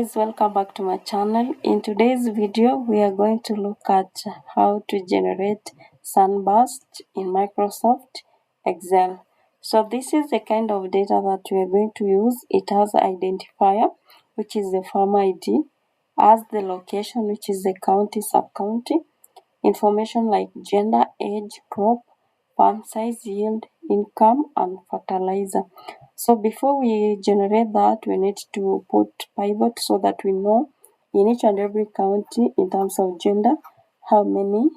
guys, welcome back to my channel. In today's video we are going to look at how to generate Sunburst in Microsoft Excel. So this is the kind of data that we are going to use. It has identifier, which is the farm ID, as the location, which is the county, sub-county, information like gender, age, crop, farm size, yield, income, and fertilizer. So before we generate that, we need to put pivot so that we know in each and every county in terms of gender how many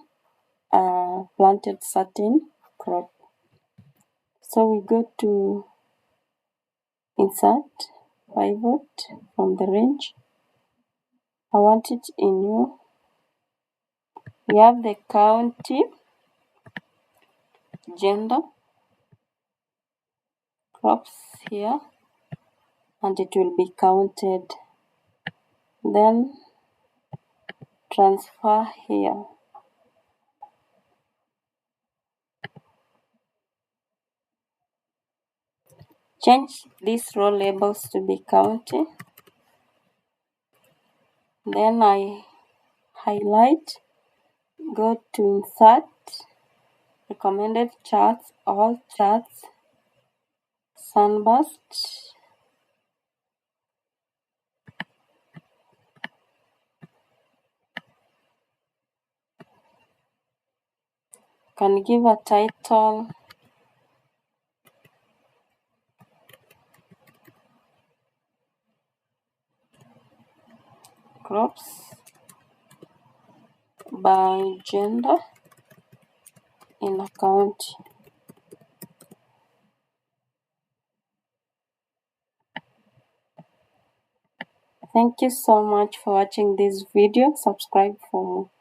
planted certain crop. So we go to insert pivot from the range. I want it in new. We have the county, gender, crops here, and it will be counted. Then transfer here. Change these row labels to be county. Then I highlight, go to insert, recommended charts, all charts, Sunburst. Can give a title, crops by gender in a county. Thank you so much for watching this video. Subscribe for more.